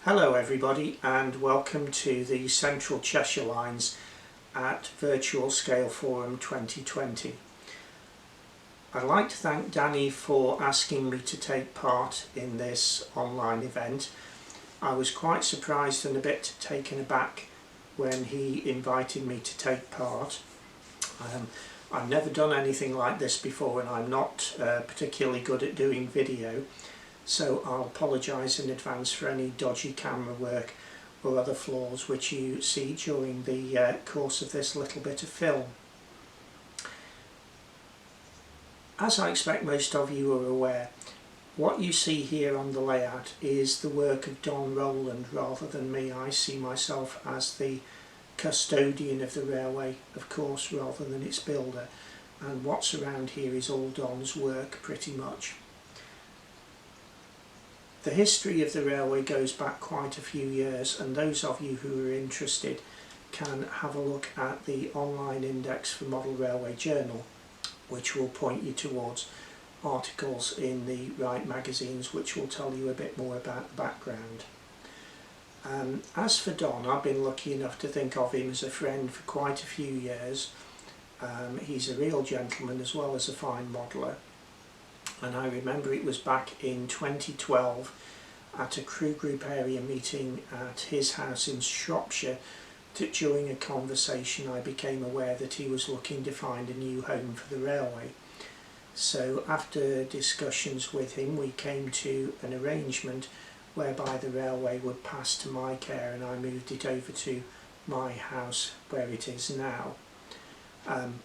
Hello everybody and welcome to the Central Cheshire Lines at Virtual Scale Forum 2020. I'd like to thank Danny for asking me to take part in this online event. I was quite surprised and a bit taken aback when he invited me to take part. I've never done anything like this before and I'm not particularly good at doing video. So I'll apologise in advance for any dodgy camera work or other flaws which you see during the course of this little bit of film. As I expect most of you are aware, what you see here on the layout is the work of Don Rowland rather than me. I see myself as the custodian of the railway, of course, rather than its builder, and what's around here is all Don's work pretty much. The history of the railway goes back quite a few years, and those of you who are interested can have a look at the online index for Model Railway Journal, which will point you towards articles in the right magazines which will tell you a bit more about the background. As for Don, I've been lucky enough to think of him as a friend for quite a few years. He's a real gentleman as well as a fine modeller. And I remember it was back in 2012 at a crew group area meeting at his house in Shropshire that during a conversation I became aware that he was looking to find a new home for the railway. So after discussions with him we came to an arrangement whereby the railway would pass to my care and I moved it over to my house where it is now.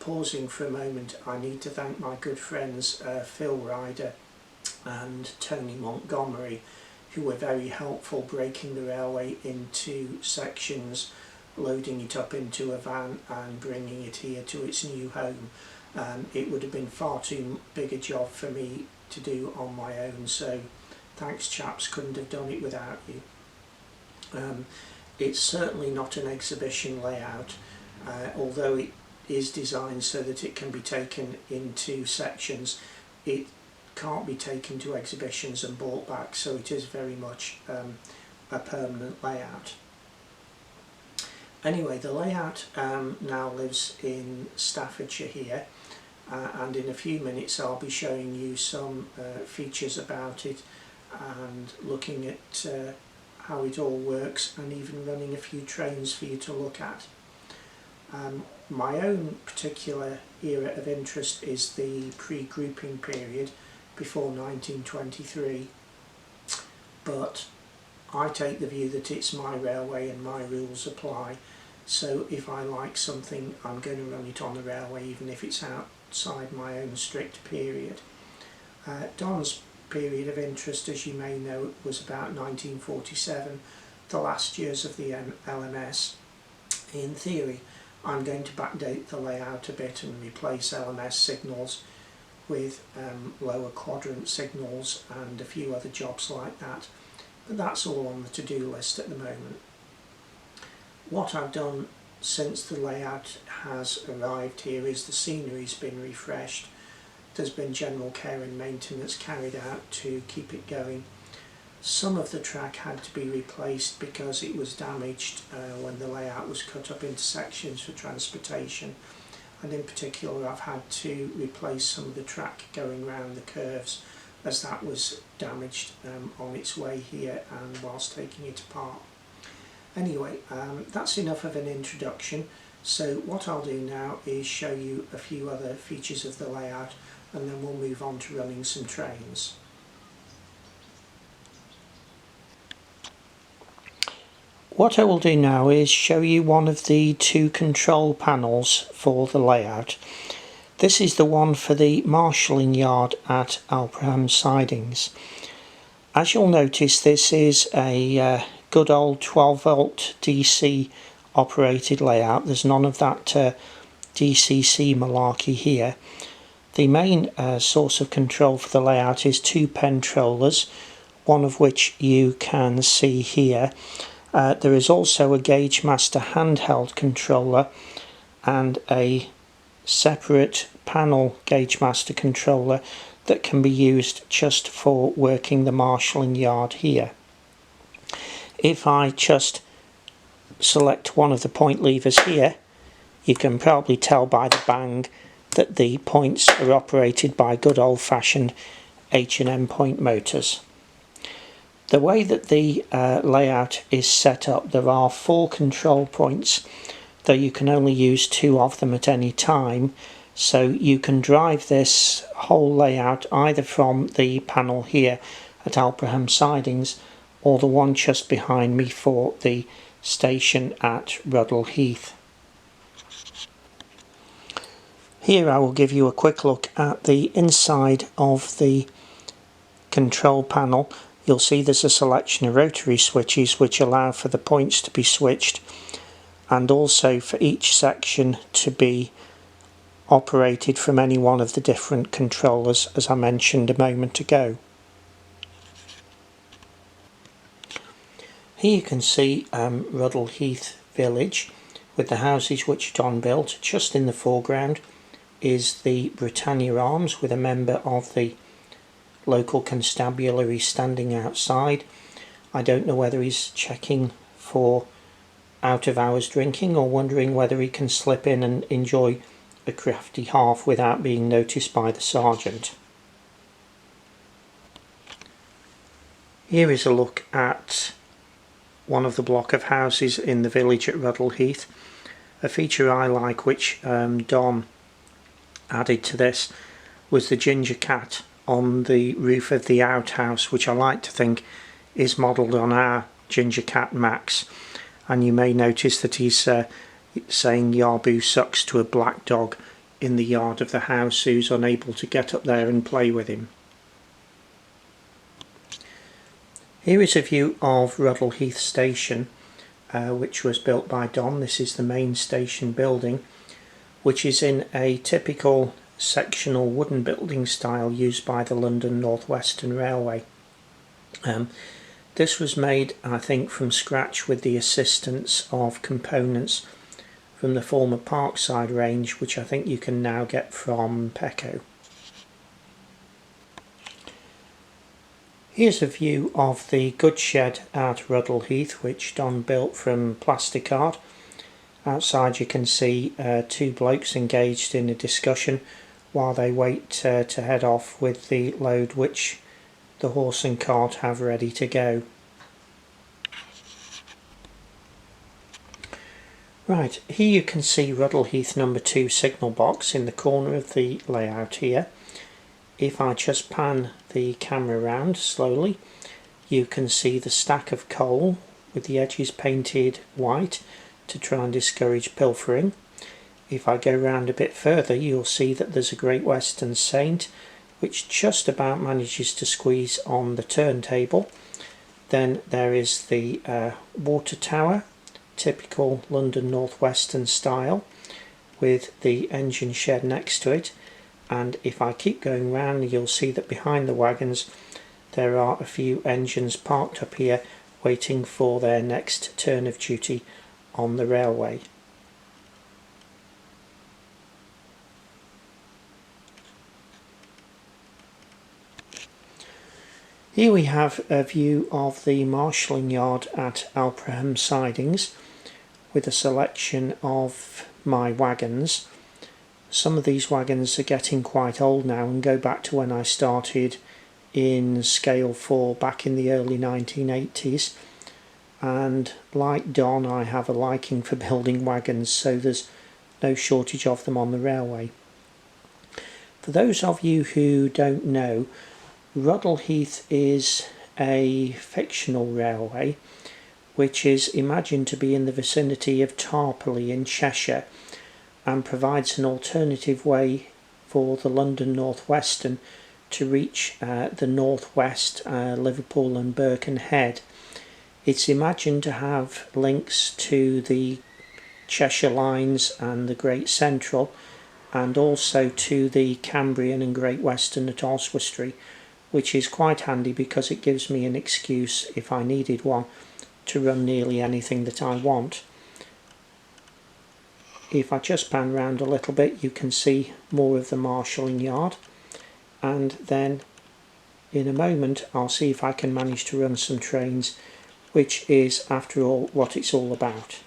Pausing for a moment, I need to thank my good friends Phil Ryder and Tony Montgomery, who were very helpful breaking the railway into sections, loading it up into a van and bringing it here to its new home. It would have been far too big a job for me to do on my own, so thanks chaps, couldn't have done it without you. It's certainly not an exhibition layout, although it is designed so that it can be taken into sections. It can't be taken to exhibitions and brought back, so it is very much a permanent layout. Anyway, the layout now lives in Staffordshire here, and in a few minutes I'll be showing you some features about it and looking at how it all works and even running a few trains for you to look at. My own particular era of interest is the pre-grouping period before 1923, but I take the view that it's my railway and my rules apply, so if I like something I'm going to run it on the railway even if it's outside my own strict period. Don's period of interest, as you may know, was about 1947, the last years of the LMS. In theory, I'm going to backdate the layout a bit and replace LMS signals with lower quadrant signals and a few other jobs like that, but that's all on the to-do list at the moment. What I've done since the layout has arrived here is the scenery's been refreshed. There's been general care and maintenance carried out to keep it going. Some of the track had to be replaced because it was damaged when the layout was cut up into sections for transportation, and in particular I've had to replace some of the track going round the curves as that was damaged on its way here and whilst taking it apart. Anyway, that's enough of an introduction, so what I'll do now is show you a few other features of the layout and then we'll move on to running some trains. What I will do now is show you one of the two control panels for the layout. This is the one for the marshalling yard at Albraham Sidings. As you'll notice, this is a good old 12 volt DC operated layout. There's none of that DCC malarkey here. The main source of control for the layout is two pentrollers, one of which you can see here. There is also a Gauge Master handheld controller and a separate panel Gauge Master controller that can be used just for working the marshalling yard here. if I just select one of the point levers here, you can probably tell by the bang that the points are operated by good old-fashioned H&M point motors. The way that the layout is set up, there are 4 control points, though you can only use 2 of them at any time, so you can drive this whole layout either from the panel here at Alperham Sidings or the one just behind me for the station at Ruddle Heath. Here I will give you a quick look at the inside of the control panel. You'll see there's a selection of rotary switches which allow for the points to be switched and also for each section to be operated from any one of the different controllers, as I mentioned a moment ago. Here you can see Ruddle Heath village with the houses which John built. Just in the foreground is the Britannia Arms with a member of the local constabulary standing outside. I don't know whether he's checking for out of hours drinking or wondering whether he can slip in and enjoy a crafty half without being noticed by the sergeant. Here is a look at one of the block of houses in the village at Ruddle Heath. A feature I like which Don added to this was the ginger cat on the roof of the outhouse, which I like to think is modelled on our ginger cat Max, and you may notice that he's saying Yarbu sucks to a black dog in the yard of the house who's unable to get up there and play with him. Here is a view of Ruddle Heath Station, which was built by Don. This is the main station building, which is in a typical sectional wooden building style used by the London North Western Railway. This was made, I think, from scratch with the assistance of components from the former Parkside range, which I think you can now get from Pecco. Here's a view of the goods shed at Ruddle Heath, which Don built from plasticard. Outside you can see 2 blokes engaged in a discussion while they wait to head off with the load which the horse and cart have ready to go. Right, here you can see Ruddle Heath number 2 signal box in the corner of the layout here. If I just pan the camera around slowly, you can see the stack of coal with the edges painted white to try and discourage pilfering. If I go round a bit further, you'll see that there's a Great Western Saint which just about manages to squeeze on the turntable. Then there is the water tower, typical London North Western style, with the engine shed next to it. And if I keep going round, you'll see that behind the wagons there are a few engines parked up here waiting for their next turn of duty on the railway. Here we have a view of the marshalling yard at Alperham Sidings with a selection of my wagons. Some of these wagons are getting quite old now and go back to when I started in Scale 4 back in the early 1980s, and like Don I have a liking for building wagons, so there's no shortage of them on the railway. For those of you who don't know, Ruddle Heath is a fictional railway which is imagined to be in the vicinity of Tarporley in Cheshire, and provides an alternative way for the London North Western to reach the northwest, Liverpool and Birkenhead. It's imagined to have links to the Cheshire lines and the Great Central, and also to the Cambrian and Great Western at Oswestry, which is quite handy because it gives me an excuse, if I needed one, to run nearly anything that I want. If I just pan round a little bit, you can see more of the marshalling yard, and then in a moment I'll see if I can manage to run some trains which is, after all, what it's all about.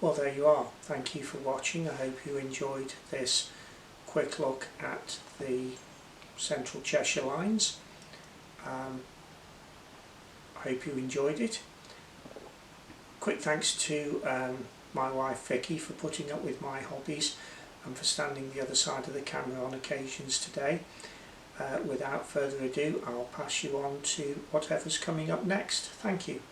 Well, there you are. Thank you for watching. I hope you enjoyed this quick look at the Central Cheshire lines. I hope you enjoyed it. Quick thanks to my wife Vicky for putting up with my hobbies and for standing the other side of the camera on occasions today. Without further ado, I'll pass you on to whatever's coming up next. Thank you.